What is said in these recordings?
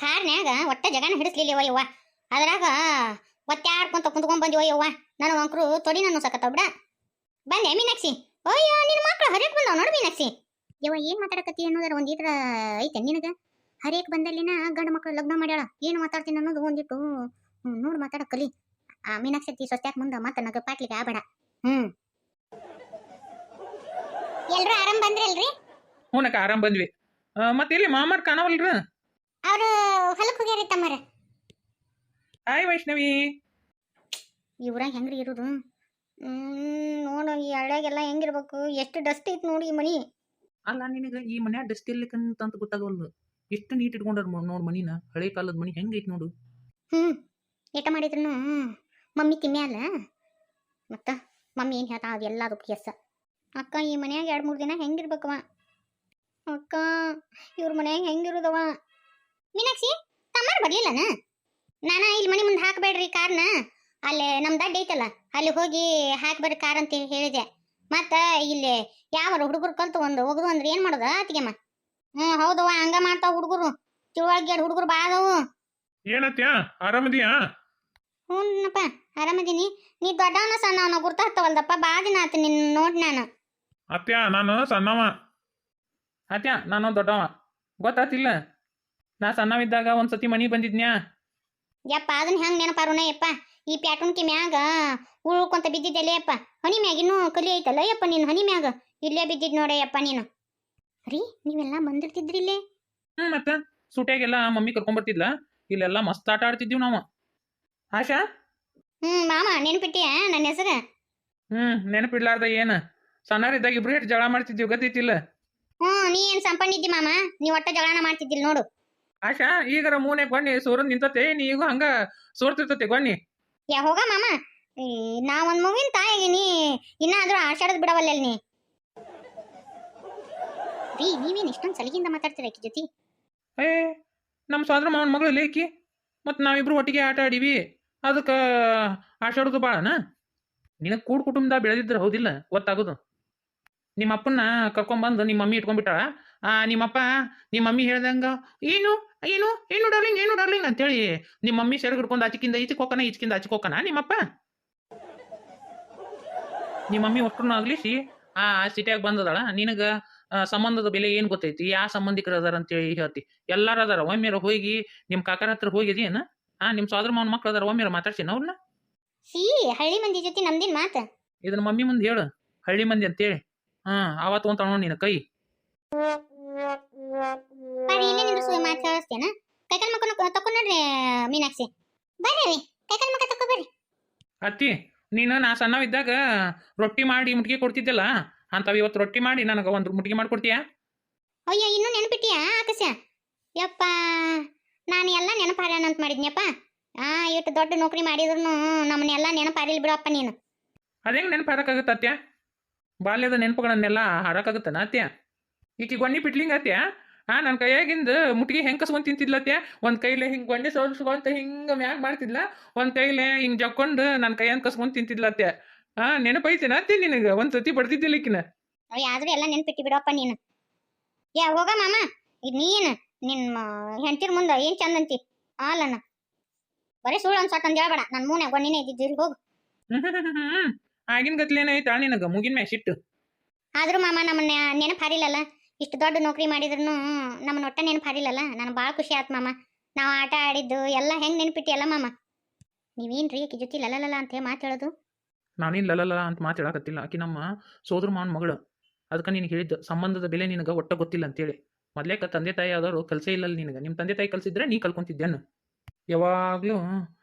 ಕಾರ್ನ್ಯಾಗ ಒಟ್ಟ ಜಗನ ಹಿಡಿಸ್ಲಿಲ್ಲವ ಯವ್ವ. ಅದ್ರಾಗ ಒತ್ತಾಡ್ಕೊಂತ ಕುಂತ್ಕೊಂಡ್ ಬಂದಿವ ಯವ್ವ. ನನಗೆ ಅಂಕರು ತೊಡಿ ನಾನು ಸಕತ್ತಾವ ಬಿಡ. ಬಂದೆ ಮೀನಾಕ್ಷಿ. ಅಯ್ಯೋ ನಿನ್ನ ಮಕ್ಳು ಹರಿಯಕ್ ಬಂದಾವ ನೋಡು ಮೀನಾಕ್ಷಿ. ಯವ್ವ ಏನ್ ಮಾತಾಡಕತ್ತಿ ಅನ್ನೋದಾರ ಒಂದೀತರ ಐತೆ ನಿನಗ. ಹರಿಯಕ್ ಬಂದಲ್ಲಿನ ಗಂಡ ಮಕ್ಳು ಲಗ್ನ ಮಾಡ್ಯಾಳ. ಏನು ಮಾತಾಡ್ತೀನಿ ಅನ್ನೋದು ಒಂದಿಟ್ಟು ನೋಡು ಮಾತಾಡಕ್ ಕಲಿ. ಆ ಮೀನಾಕ್ಷಿ ಸೊಸ್ತ್ಯಾಕ ಮುಂದ ಮತ್ತ ನಗ ಪಾಟ್ಲಿಗೆ ಆಬೇಡ. ಎಲ್ರು ಆರಾಮ್ ಬಂದ್ರಲ್ರಿ? ಹೂನಕ್ಕ ಆರಾಮ್ ಬಂದ್ವಿ. ಮತ್ತೆ ಇಲ್ಲಿ ಮಾಮಾರ್ ಕಾಣವಲ್ರ? ಅವ್ರು ಹೊಲಕ್ ಹೋಗ್ಯಾರಿ ತಮ್ಮರ. ಹಾಯ್ ವೈಷ್ಣವಿ. ಇವ್ರಾಗ ಹೆಂಗ್ರಿ ಇರೋದು? ನೋಡು ಈ ಹಳ್ಯಾಗೆಲ್ಲ ಹೆಂಗಿರ್ಬೇಕು, ಎಷ್ಟು ಡಸ್ಟ್ ಐತಿ ನೋಡಿ ಈ ಮನಿ. ಅಲ್ಲ ನಿನಗ ಈ ಮನ್ಯಾಗ ಡಸ್ಟ್ ಇರ್ಲಿಕ್ಕಂತ ಗೊತ್ತಾಗವಲ್ದು. ಎಷ್ಟು ನೀಟ್ ಇಟ್ಕೊಂಡಾರ ನೋಡ್ ಮನಿನ. ಹಳೆ ಕಾಲದ ಮನಿ ಹೆಂಗೈತಿ ನೋಡು. ಏಟ ಮಾಡಿದ್ರು ಮಮ್ಮಿ ತಿಮ್ಮ್ಯಾಲ ಮತ್ತ ಮಮ್ಮಿ ಏನ್ ಹೇಳ್ತಾ ಅದು ಎಲ್ಲದಕ್ಕೂ ಎಸ್. ಅಕ್ಕ ಈ ಮನ್ಯಾಗ 2-3 ದಿನ ಹೆಂಗಿರ್ಬೇಕವ ಅಕ್ಕ? ಇವ್ರ ಮನ್ಯಾಗ ಹೆಂಗಿರುದವ? ಮೀನಾಕ್ಷಿ ತಮ್ಮಾರ ಬರ್ಲಿಲ್ಲನ? ನಾನ ಇಲ್ಲಿ ಮನಿ ಮುಂದೆ ಹಾಕಬೇಡ್ರಿ ಕಾರ್ನ, ಅಲ್ಲೇ ನಮ್ ದಡ್ಡ ಐತಲ್ಲ ಅಲ್ಲಿ ಹೋಗಿ ಹಾಕ್ಬೇಡ್ರಿ ಕಾರ್ ಅಂತ ಹೇಳಿದೆ. ಮತ್ತ ಇಲ್ಲಿ ಯಾವ ಹುಡುಗರು ಕಲ್ತು ಒಂದು ಒಗದು ಅಂದ್ರೆ ಏನ್ ಮಾಡೋದ ಅತ್ತಿಗೆಮ್ಮ? ಹೌದವ, ಹಂಗ ಮಾಡ್ತಾವ ಹುಡುಗರು. ತಿಳುವಳಿಗೆ ಹುಡುಗರು ಬಾದವು. ಏನತ್ಯ ಆರಾಮದಿಯಾ? ಹ್ಞೂನಪ್ಪ ಆರಾಮದೀನಿ. ನೀ ದೊಡ್ಡವನ ಸಣ್ಣವನ ಗುರ್ತಾಗ್ತವಲ್ದಪ್ಪ. ಬಾ ದಿನ ಆತ ನಿನ್ ನೋಡ್ ನಾನು. ಅತ್ಯ ನಾನು ಸಣ್ಣವ. ಅತ್ಯ ನಾನು ದೊಡ್ಡವ. ಗೊತ್ತಾತಿಲ್ಲ? ನಾ ಸಣ್ಣವಿದ್ದಾಗ ಒಂದ್ಸತಿ ಮನಿ ಬಂದಿದ್ನ್ಯಾ. ಯಪ್ಪ ಅದನ್ನ ಹೆಂಗ್ ನೆನಪಾರುನ ಯಪ್ಪ? ಈ ಪ್ಯಾಟುನ್ಕಿ ಮ್ಯಾಗ ಉಳ್ಕೊಂತ ಬಿದ್ದಿದ್ದೆಲ್ಲೇ ಯಪ್ಪ. ಹನಿ ಮ್ಯಾಗ ಇನ್ನೂ ಕಲಿ ಐತಲ್ಲ ಯಪ್ಪ ನೀನು. ಹನಿ ಮ್ಯಾಗ ಇಲ್ಲೇ ಬಿದ್ದಿದ್ ನೋಡೆ ಯಪ್ಪ ನೀನು. ರೀ ನೀವೆಲ್ಲ ಬಂದಿರ್ತಿದ್ರಿ ಇಲ್ಲೇ? ಮತ್ತ ಸುಟ್ಯಾಗೆಲ್ಲ ಮಮ್ಮಿ ಕರ್ಕೊಂಡ್ಬರ್ತಿದ್ಲ. ಇಲ್ಲೆಲ್ಲ ಮಸ್ತ್ ಆಟ ಆಡ್ತಿದ್ದೀವಿ ನಾವು. ಆಶಾ? ಮಾಮ ನೆನ್ಪಿಟ್ಟಿಯ ನನ್ನ ಹೆಸರು? ನೆನಪಿಡ್ಲಾರ್ದ ಏನ? ಸಣ್ಣರಿದ್ದಾಗ ಇಬ್ರು ಹೇಟ್ ಜಗಳ ಮಾಡ್ತಿದ್ದೀವಿ, ಗೊತ್ತೈತಿಲ್ಲ? ನೀ ಏನ್ ಸಂಪನ್ನಿದ್ದಿ ಮಾಮ? ನೀ ಒಟ್ಟ ಜಗಳನ ಮಾಡ್ತಿದ್ದಿಲ್ಲ ನೋಡು. ಆಶಾ ಈಗರ ಮೂನೆ ಗೊಣ್ಣಿ ಸೋರನ್ ನಿಂತತೆ, ನೀ ಈಗ ಹಂಗ ಸೋರ್ತಿರ್ತತೆ ಗೊಣ್ಣಿ. ಹೋಗ ಮಾಮ, ನಾ ಒಂದ್ ಮಗುವಿನ ತಾಯಿಗೆ ನೀ ಇನ್ನಾದ್ರೂ ಆಷಾಢದ್ ಬಿಡವಲ್ಲ ನೀ. ರೀ ನೀವೇನ್ ಇಷ್ಟೊಂದು ಸಲಿಗಿಂದ ಮಾತಾಡ್ತೀರ ಆಕಿ ಜೊತೆ? ನಮ್ಮ ಸೋದರ ಮಾವನ ಮಗಳು ಲೇಕಿ. ಮತ್ತು ನಾವಿಬ್ರು ಒಟ್ಟಿಗೆ ಆಟ ಆಡೀವಿ. ಅದಕ್ಕೆ ಆಷಾಢದು ಭಾಳನ? ನಿನಗೆ ಕೂಡ್ ಕುಟುಂಬದ ಬೆಳೆದಿದ್ರೆ ಹೌದಿಲ್ಲ ಗೊತ್ತಾಗೋದು. ನಿಮ್ಮ ಅಪ್ಪನ್ನ ಕರ್ಕೊಂಬಂದು ನಿಮ್ಮ ಮಮ್ಮಿ ಇಟ್ಕೊಂಡ್ಬಿಟ್ಟಾಳ. ನಿಮ್ಮಪ್ಪ ನಿಮ್ಮ ಮಮ್ಮಿ ಹೇಳ್ದಂಗ ಏನು ಏನು ಏನು ಡಾರ್ಲಿಂಗ್ ಏನು ಡಾರ್ಲಿಂಗ್ ಅಂತೇಳಿ ನಿಮ್ಮ ಮಮ್ಮಿ ಸೆರಗ್ ಹಿಡ್ಕೊಂಡು ಆಚಿಕಿಂದ ಈಚಕ್ಕೆ ಹೋಗೋಣ, ಈಚಕಿಂದ ಆಚಿಗೆ ಹೋಗೋಣ ನಿಮ್ಮಪ್ಪ. ನಿಮ್ಮ ಮಮ್ಮಿ ಒಟ್ಟರು ಆಗ್ಲಿಸಿ ಆ ಸಿಟಿಯಾಗ ಬಂದದಾಳ. ನಿನಗೆ ಸಂಬಂಧದ ಬೆಲೆ ಏನು ಗೊತ್ತೈತಿ? ಯಾವ ಸಂಬಂಧಿಕರು ಅದಾರ ಅಂತೇಳಿ ಹೇಳ್ತಿ. ಎಲ್ಲಾರು ಅದಾರ. ಒಮ್ಮೆರ ಹೋಗಿ ನಿಮ್ಮ ಕಾಕರ ಹತ್ರ ಹೋಗಿದೀನ? ನಿಮ್ಮ ಸೋದರ ಮಾವನ ಮಕ್ಳು ಅದಾರ, ಒಮ್ಮೆರ ಮಾತಾಡ್ಸಿನ ಅವ್ರನ್ನ? ಹಳ್ಳಿ ಮಂದಿ ಜೊತೆ ನಮ್ದಿನ್ ಮಾತ ಇದನ್ನ ಮಮ್ಮಿ ಮುಂದೆ ಹೇಳು ಹಳ್ಳಿ ಮಂದಿ ಅಂತೇಳಿ. ಆವತ್ತು ಅಂತ ನೀನು ಕೈ ಮಾತಾಡ್ತೇನ. ಕೈಕಾಲ್ ಮಕ್ಕ ತಕೊಂಡ್ರಿ ಮೀನಾಕ್ಷಿ. ಬರ್ರಿ ಕೈಕಾಲ್ ಮಕ್ಕ ತಕೊ ಬರ್ರಿ. ಅತ್ತಿ ನೀನು ನಾ ಸಣ್ಣವಿದ್ದಾಗ ರೊಟ್ಟಿ ಮಾಡಿ ಮುಟ್ಗಿ ಕೊಡ್ತಿದ್ದಲ್ಲ, ಅಂತಾವ ಇವತ್ತು ರೊಟ್ಟಿ ಮಾಡಿ ನನಗೆ ಒಂದು ಮುಟ್ಗಿ ಮಾಡ್ಕೊಡ್ತೀಯಾ? ಅಯ್ಯ ಇನ್ನೂ ನೆನಪಿಟ್ಟಿಯಾ ಆಕಾಶ? ಯಪ್ಪ ನಾನು ಎಲ್ಲ ನೆನಪಾರ್ಯಾನ ಅಂತ ಮಾಡಿದ್ನಪ್ಪ. ಇಟ್ಟು ದೊಡ್ಡ ನೌಕರಿ ಮಾಡಿದ್ರು ನಮ್ಮನ್ನೆಲ್ಲ ನೆನಪಾರಿಲ್ ಬಿಡಪ್ಪ ನೀನು. ಅದೇಂಗೆ ನೆನಪು ಹಾರಕ್ಕಾಗತ್ತ ಅತ್ಯ? ಬಾಲ್ಯದ ನೆನಪುಗಳನ್ನೆಲ್ಲ ಹಾರಕ್ಕಾಗತ್ತನ ಅತ್ಯ? ಈಕಿ ಗೊಣ್ಣಿ ಪಿಟ್ಲಿಂಗ್ ಅತ್ಯ. ನನ್ನ ಕೈಯಾಗಿಂದ ಮುಟ್ಗಿ ಹೆಂಗೆ ಕಸ್ಕೊಂಡ್ ತಿಂತಿದ್ಲತ್ಯ? ಒಂದು ಕೈಲೇ ಹಿಂಗೆ ಗೊಣ್ಣೆ ಸೋಲ್ಸ್ಕೊಂತ ಹಿಂಗೆ ಮ್ಯಾಗ ಮಾಡ್ತಿದ್ಲ, ಒಂದು ಕೈಲೇ ಹಿಂಗೆ ಜಕ್ಕೊಂಡು ನನ್ನ ಕೈಯನ್ನು ಕಸ್ಕೊಂಡ್ ತಿಂತಿದ್ಲತ್ಯ. ನೆನಪೈತೇನ ಅತ್ತಿ ನಿನಗೆ? ಒಂದು ಸತಿ ಬಡ್ತಿದ್ದಿಲ್ಲ ಈಕಿನ. ಆದ್ರೂ ಎಲ್ಲ ನೆನಪಿಟ್ಟಿ ಬಿಡಪ್ಪ ನೀನು. ಹೋಗ ಮಾಮ. ಈಗ ನೀನು ನಿನ್ನ ಹೆಂಡತಿರ್ ಮುಂದೆ ಏನು ಚಂದ ಅಂತಿ ಅಲ್ಲಣ್ಣ. ಬರೀ ಸುಳ್ಳು ಅನ್ಸಟ್ ಅಂತ ಹೇಳ್ಬೇಡ. ನನ್ನ ಮೂನೆ ಗೊಣ್ಣಿನೇ ಇದ್ದಿದ್ದೀರಿ ಹೋಗು. ಆಗಿನ ಗತ್ಲೇನೈತಾ ನಿನಗೆ ಮುಗಿನ ಮ್ಯಾ ಸಿಟ್ಟು? ಆದ್ರೂ ಮಾಮ ನಮ್ಮನ್ನ ನೆನಪು ಹಾರಿಲ್ಲಲ್ಲ. ಇಷ್ಟು ದೊಡ್ಡ ನೌಕರಿ ಮಾಡಿದ್ರು ನಮ್ಮನ್ನ ಒಟ್ಟ ನೆನಪು ಹಾರಿಲ್ಲಲ್ಲ. ನನಗೆ ಭಾಳ ಖುಷಿ ಆಯ್ತು ಮಾಮ. ನಾವು ಆಟ ಆಡಿದ್ದು ಎಲ್ಲ ಹೆಂಗೆ ನೆನಪಿಟ್ಟಿ ಅಲ್ಲ ಮಾಮ. ನೀವೇನ್ರಿ ಆಕಿ ಜೊತೆ ಲಲಲಲ ಅಂತ ಹೇಳಿ ಮಾತು ಹೇಳೋದು? ನಾನೇನು ಲಲಲ ಅಂತ ಮಾತು ಹೇಳಕತ್ತಿಲ್ಲ. ಆಕಿ ನಮ್ಮ ಸೋದರ ಮಾವನ ಮಗಳು. ಅದಕ್ಕೆ ನೀನು ಹೇಳಿದ್ದು ಸಂಬಂಧದ ಬೆಲೆ ನಿನಗೆ ಒಟ್ಟ ಗೊತ್ತಿಲ್ಲ ಅಂತೇಳಿ. ಮೊದಲೇಕ ತಂದೆ ತಾಯಿ ಆದವರು ಕಲಿಸೇ ಇಲ್ಲಲ್ಲ ನಿನಗೆ. ನಿಮ್ಮ ತಂದೆ ತಾಯಿ ಕಲಿಸಿದ್ರೆ ನೀ ಕಲ್ಕೊಂತಿದ್ದೇನು? ಯಾವಾಗಲೂ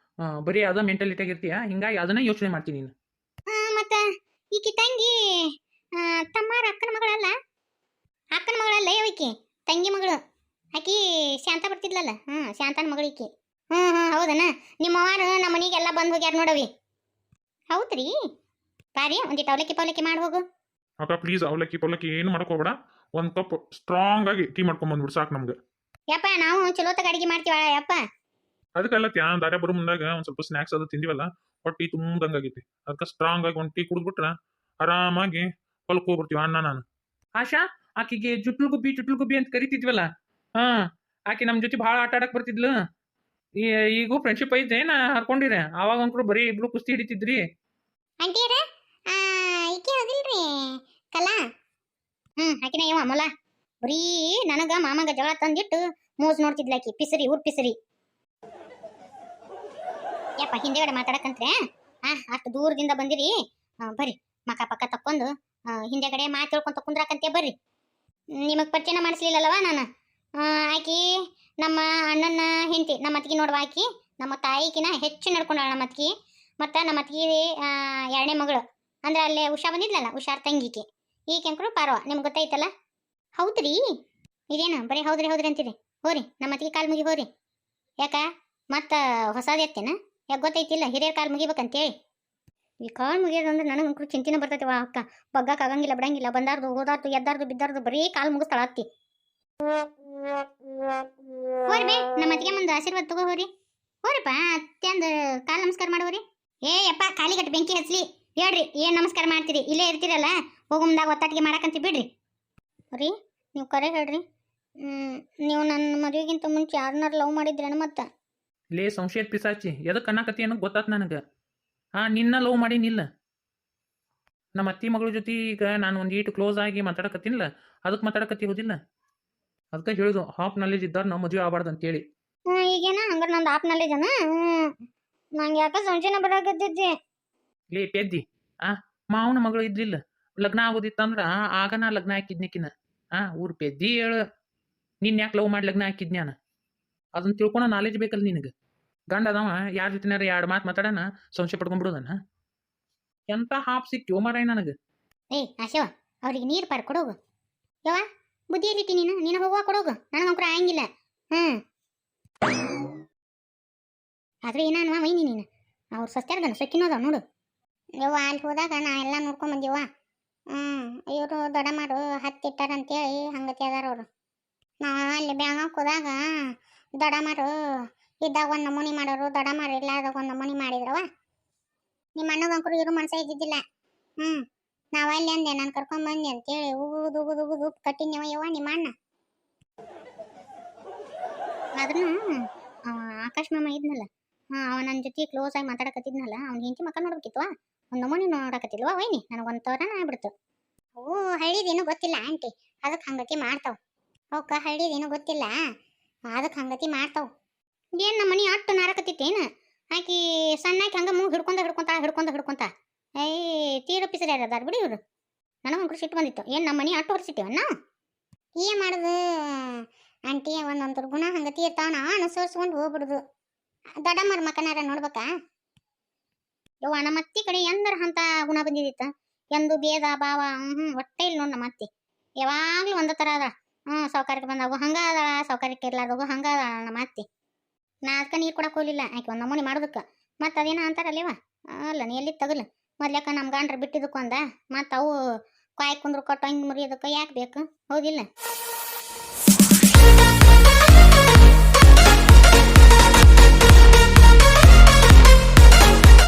ಬರೀ ಅದ ಮೆಂಟಾಲಿಟಿಯಾಗಿ ಇರ್ತೀಯ. ಹಿಂಗಾಗಿ ಅದನ್ನೇ ಯೋಚನೆ ಮಾಡ್ತೀನಿ ನೀನು. ಮತ್ತೆ ಈಕಿ ತಂಗಿ ತಮ್ಮಾರ ಅಕ್ಕನ ಮಗಳಲ್ಲ? ಅಕ್ಕನ ಮಗಳಲ್ಲ ಈಕಿ ತಂಗಿ ಮಗಳು. ಆಕಿ ಶಾಂತ ಬರ್ತಿದ್ಲಲ್ಲ, ಶಾಂತನ ಮಗಳು ಈಕಿ. ಹೌದನ? ನಿಮ್ಮವಾರು ನಮ್ಮ ಮನೆಗೆಲ್ಲ ಬಂದು ಹೋಗ್ಯಾರ ನೋಡವಿ. ಹೌದ್ರಿ? ಬಾರಿ ಒಂದಿಟ್ಟು ಅವಲಕ್ಕಿ ಪವಲಕ್ಕಿ ಮಾಡಿ ಹೋಗು. ಅಕ್ಕ ಪ್ಲೀಸ್ ಅವಲಕ್ಕಿ ಪವಲಕ್ಕಿ ಏನು ಮಾಡ್ಕೋಬೇಡ. ಒಂದು ಕಪ್ ಸ್ಟ್ರಾಂಗ್ ಆಗಿ ಟೀ ಮಾಡ್ಕೊಂಡ್ ಬಂದ್ಬಿಡು ಸಾಕು ನಮ್ಗೆ. ಯಪ್ಪ ನಾವು ಚಲೋತಾಗ ಅಡಿಗೆ ಮಾಡ್ತೀವ ಯಪ್ಪ. ಅದಕ್ಕೆಲ್ಲ ದಾರ್ಯ ಬರೋ ಮುಂದಾಗ ಒಂದು ಸ್ವಲ್ಪ ಸ್ನ್ಯಾಕ್ಸ್ ಅದು ತಿಂದಿವಲ್ಲ, ಹೊಟ್ಟಿ ತುಂಬದಂಗಾಗೈತಿ. ಅದಕ್ಕೆ ಸ್ಟ್ರಾಂಗ್ ಆಗಿ ಒಂದು ಟೀ ಕುಡಿದ್ಬಿಟ್ರೆ ಆರಾಮಾಗಿ ಹೊಲಕ್ಕೆ ಹೋಗ್ಬಿಡ್ತೀವಿ ಅಣ್ಣ ನಾನು. ಆಶಾ ಆಕಿಗೆ ಜುಟ್ಲು ಗುಬ್ಬಿ ಅಂತ ಕರಿತಿದ್ವಲ್ಲ, ಆಕಿ ನಮ್ಮ ಜೊತೆ ಭಾಳ ಆಟ ಆಡಕ್ ಬರ್ತಿದ್ಲು. ಈಗೂ ಫ್ರೆಂಡ್ಶಿಪ್ ಐತೆ ನಾ ಹರ್ಕೊಂಡಿರ. ಅವಾಗ ಅಂಕರು ಬರೀ ಇಬ್ರು ಕುಸ್ತಿ ಹಿಡಿತಿದ್ರಿ. ಆಂಟಿಯರ ಈಕೆ ಹೋಗಿಲ್ರಿ ಕಲಾ ಆಕಿನ ಇವ ಮೊಲ ಬರೀ ನನಗ ಮಾಮಗ ಜಗಳ ತಂದಿಟ್ಟು ಮೋಸ್ ನೋಡ್ತಿದ್ಲಾಕಿ ಪಿಸರಿ ಊರ್ ಪಿಸರಿ. ಯಪ್ಪ ಹಿಂದೆಗಡೆ ಮಾತಾಡಕಂತ್ರೆ ಅಷ್ಟು ದೂರದಿಂದ ಬಂದಿರಿ. ಬರ್ರಿ ಮಕ ಪಕ್ಕ ತಕ್ಕೊಂಡು ಹಿಂದೆಗಡೆ ಮಾತು ಹೇಳ್ಕೊಂತ ಕುಂದ್ರಾಕಂತೆ ಬರ್ರಿ. ನಿಮಗ್ ಪರಿಚಯ ಮಾಡಿಸ್ಲಿಲ್ಲವ ನಾನು. ಆಕಿ ನಮ್ಮ ಅಣ್ಣನ ಹೆಂಡತಿ, ನಮ್ಮ ಅತ್ತಿಗೆ ನೋಡುವ. ಆಕಿ ನಮ್ಮ ತಾಯಿಕಿನ ಹೆಚ್ಚು ನಡ್ಕೊಂಡಾಳ ನಮ್ಮ ಅತ್ತಿಗೆ. ಮತ್ತು ನಮ್ಮ ಅತ್ತಿಗೆ ಎರಡನೇ ಮಗಳು ಅಂದ್ರೆ ಅಲ್ಲೇ ಉಷಾ ಬಂದಿದ್ಲಲ್ಲ, ಉಷಾರ್ ತಂಗಿಕೆ ಈಕೆಂಕರು ಪಾರವ. ನಿಮ್ಗೆ ಗೊತ್ತೈತಲ್ಲ? ಹೌದ್ರಿ. ಇದೇನು ಬರೀ ಹೌದ್ರಿ ಹೌದ್ರಿ ಅಂತೀರಿ? ಹೋರಿ ನಮ್ಮ ಅತ್ತಿಗೆ ಕಾಲು ಮುಗಿ ಹೋರಿ. ಯಾಕ ಮತ್ತು ಹೊಸದು ಎತ್ತೇನ? ಯಾಕೆ ಗೊತ್ತೈತಿಲ್ಲ ಹಿರಿಯರ್ ಕಾಲು ಮುಗಿಬೇಕಂತೇಳಿ. ಈ ಕಾಲು ಮುಗಿಯೋದಂದ್ರೆ ನನಗಂಕರು ಚಿಂತಿನ ಬರ್ತೈತಿವ ಅಕ್ಕ. ಬಗ್ಗಕ್ಕೆ ಆಗಂಗಿಲ್ಲ ಬಿಡಂಗಿಲ್ಲ. ಬಂದಾರ್ದು ಹೋದಾರ್ದು ಎದ್ದಾರ್ದು ಬಿದ್ದಾರ್ದು ಬರೀ ಕಾಲು ಮುಗಿಸ್ತಾಳ ಅತ್ತಿ. ಹೋರಿ ಬೇ ನಮ್ಮ ಅತ್ತಿಗೆ ಮುಂದೆ ಆಶೀರ್ವಾದ ತಗೋ ಹೋರಿ. ಹೋರಿಪ್ಪ ಅತ್ತೆ ಅಂದ ಕಾಲು ನಮಸ್ಕಾರ ಮಾಡೋರಿ. ಏ ಯಪ್ಪ ಕಾಲಿಗಟ್ಟು ಬೆಂಕಿ ಹಚ್ಲಿ. ಹೇಳ್ರಿ ಏನು ನಮಸ್ಕಾರ ಮಾಡ್ತೀರಿ? ಇಲ್ಲೇ ಇರ್ತೀರಲ್ಲ, ಹೋಗುಮ್ದಾಗ ಒತ್ತಾಟಿಗೆ ಮಾಡಾಕಂತ ಬಿಡ್ರಿ. ರೀ ನೀವು ಕರೆ ಹೇಳ್ರಿ. ನೀವು ನನ್ನ ಮದುವೆಗಿಂತ ಮುಂಚೆ ಯಾರನ್ನಾರು ಲವ್ ಮಾಡಿದ್ರೇನು? ಮತ್ತೆ ಲೇ ಸಂಶಯದ ಪಿಸಾಚಿ, ಎದಕ್ಕೆ ಅನ್ನಕತ್ತಿ ಅನ್ನೋ ಗೊತ್ತಾತ್ ನನಗೆ. ನಿನ್ನ ಲವ್ ಮಾಡೀನಿಲ್ಲ. ನಮ್ಮ ಅತ್ತಿ ಮಗಳ ಜೊತೆ ಈಗ ನಾನು ಒಂದು ಈಟು ಕ್ಲೋಸ್ ಆಗಿ ಮಾತಾಡಕತ್ತೀನಿಲ್ಲ, ಅದಕ್ಕೆ ಮಾತಾಡಕತ್ತಿ ಹೋದಿಲ್ಲ. ಅದಕ್ಕೆ ಹೇಳಿದು ಹಾಫ್ ನಾಲೆಜ್ ಇದ್ದಾರ ನಾವು ಮದುವೆ ಆಗಬಾರ್ದು ಅಂತೇಳಿ. ಈಗೇನ ಹಂಗಾರೆ ನಂದು ಆಪ್ನಲ್ಲಿ ಜನ ನಂಗೆ ಯಾಕೆ ಸಂಶಯನ ಬರಾಕತ್ತಿದ್ದೆ. ಲೇ ಪೆದ್ದಿ, ಮಾವನ ಮಗಳು ಇದ್ಲಿಲ್ಲ, ಲಗ್ನ ಆಗೋದಿತ್ತಂದ್ರ ಆಗ ನಾ ಲಗ್ನ ಹಾಕಿದ್ನಿಕಿನ. ಊರ್ ಪೆದ್ದಿ ಹೇಳು. ನಿನ್ ಯಾಕೆ ಲವ್ ಮಾಡಿ ಲಗ್ನ ಹಾಕಿದ್ನ್ಯಾನ? ಅದನ್ನ ತಿಳ್ಕೊಳೋ ನಾಲೆಜ್ ಬೇಕಲ್ಲ ನಿನಗೆ. ಗಂಡ ಅದಾವ ಯಾರ ಜೊತೆನಾರ ಎರಡು ಮಾತು ಮಾತಾಡೋಣ ಸಂಶಯ ಪಡ್ಕೊಂಡ್ಬಿಡೋದನ್ನ. ಎಂತ ಹಾಪ್ ಸಿಕ್ಕಿಯೋ ಮಾರಾಯ ನನಗೆ. ಆಶವ ಅವ್ರಿಗೆ ನೀರು ಪಾರು ಕೊಡೋಗು. ಯವ್ವ ಬುದ್ಧಿಯಲ್ಲಿಟ್ಟಿ ನೀನು ಹೋಗುವ ಕೊಡೋಗು. ನನಗಂಕರು ಆಗಂಗಿಲ್ಲ. ಆದ್ರೆ ಏನಾನುವ ವೈನಿ ನೀನು ಅವ್ರು ಸಸ್ತ್ಯಾರ್ಗನ ಸೊಕ್ಕಿನೋದವ್ ನೋಡು. ಯವ್ವ ಅಲ್ಲಿ ಹೋದಾಗ ನಾ ಎಲ್ಲ ನೋಡ್ಕೊಂಡ್ ಬಂದಿವ. ಇವರು ದೊಡ್ಡ ಮಾರು ಹತ್ತಿಟ್ಟಾರಂತೇಳಿ ಹಂಗತಿ ಅದಾರ ಅವರು. ನಾ ಅಲ್ಲಿ ಬ್ಯಾಂಗಾಕ್ ಹೋದಾಗ ದೊಡ್ಡ ಮಾರು ಇದ್ದಾಗ ಒಂದು ನಮೂನಿ ಮಾಡೋರು, ದೊಡ್ಡ ಮಾರು ಇಲ್ಲಾದಾಗ ಒಂದು ನಮೂನಿ ಮಾಡಿದ್ರವ. ನಿಮ್ಮ ಅಣ್ಣಗಂಕರು ಇರು ಮನ್ಸ ಇದ್ದಿದ್ದಿಲ್ಲ. ನಾವಲ್ಲಿ ಅಂದೆ ನಾನು ಕರ್ಕೊಂಡ್ ಬಂದೆ ಅಂತೇಳಿ ಉಗುದು ಉಗುದು ಉಗುದು ಕಟ್ಟಿನ್ಯವ ಯವ್ವ ನಿಮ್ಮ ಅಣ್ಣ. ಆದ್ರೂ ಆಕಾಶ್ ಮಾಮ ಇದ್ನಲ್ಲ, ಅವ ನನ್ನ ಜೊತೆ ಕ್ಲೋಸ್ ಆಗಿ ಮಾತಾಡಕತ್ತಿದ್ನಲ್ಲ, ಅವ್ನ ಹೆಂಡತಿ ಮಕ್ಕ ನೋಡ್ಬೇಕಿತ್ವ. ಒಂದು ನಮೂನಿ ನೋಡಕತ್ತಿಲ್ವಾ ವೈನಿ? ನನಗೊಂದು ತೋರನ ಆಗ್ಬಿಡ್ತು. ಅವು ಹಳ್ಳಿದೇನು ಗೊತ್ತಿಲ್ಲ ಆಂಟಿ, ಅದಕ್ಕೆ ಹಂಗತಿ ಮಾಡ್ತಾವ. ಅವಕ್ಕ ಹಳ್ಳಿದೇನು ಗೊತ್ತಿಲ್ಲ, ಅದಕ್ಕೆ ಹಂಗತಿ ಮಾಡ್ತಾವ. ಏನು ನಮ್ಮ ಮನೆ ಅಟ್ಟು ನಾರಕತ್ತಿತ್ತೇನು? ಆಕಿ ಸಣ್ಣಾಕಿ ಹಂಗೆ ಮೂಗು ಹಿಡ್ಕೊಂತ ತೀರ ಪಿಸರಿ ಅದಾರ ಬಿಡಿ ಇವರು. ನನಗೊಂದು ಸಿಟ್ಟು ಬಂದಿತ್ತು. ಏನು ನಮ್ಮ ಮನೆ ಅಟ್ಟು ಹೊರಿಸಿಟ್ಟೇವನ್ನ? ಏನು ಮಾಡೋದು ಆಂಟಿ, ಒಂದೊಂದು ಗುಣ ಹಂಗತಿ ಇರ್ತಾವ. ನಾ ಅನುಸರಿಸ್ಕೊಂಡು ಹೋಗ್ಬಿಡುದು. ದೊಡ್ಡಮ್ಮರ ಮಕ್ಕನಾರ ನೋಡ್ಬೇಕಾ? ಯವ್ವ ನಮ್ಮ ಅತ್ತಿ ಕಡೆ ಎಂದರ ಅಂತ ಗುಣ ಬಂದಿದ್ದಿತ್ತ? ಎಂದು ಭೇದ ಭಾವ ಒಟ್ಟೆ ಇಲ್ಲ ನೋಡಿ ನಮ್ಮ ಅತ್ತಿ. ಯಾವಾಗ್ಲೂ ಒಂದ ಥರ ಅದ. ಸೌಕರ್ಯಕ್ಕೆ ಬಂದಾಗು ಹಂಗ ಅದ, ಸೌಕರ್ಯಕ್ಕೆ ಇರ್ಲಾರ್ದಾಗು ಹಂಗ ಅದ ನಮ್ಮ ಅತ್ತಿ. ನಾ ಅದಕ್ಕೆ ನೀರು ಕೊಡಕ್ಕೆ ಹೋಗ್ಲಿಲ್ಲ ಆಕೆ ಒಂದು ನಮೂನಿ ಮಾಡೋದಕ್ಕೆ. ಮತ್ತು ಅದೇನೋ ಅಂತಾರಲ್ಲೇವ, ಅಲ್ಲ ನೀ ಎಲ್ಲಿ ತಗಲು ಮೊದ್ಲಕ್ಕ ನಮ್ಮ ಗಂಡ್ರ ಬಿಟ್ಟಿದ್ದಕ್ಕೊಂದ ಮತ್ತು ಅವು ಕಾಯಿ ಕುಂದ್ರು ಕೊಟ್ಟು ಹಂಗೆ ಮುರಿಯೋದಕ್ಕೆ ಯಾಕೆ ಬೇಕು? ಹೌದಿಲ್ಲ?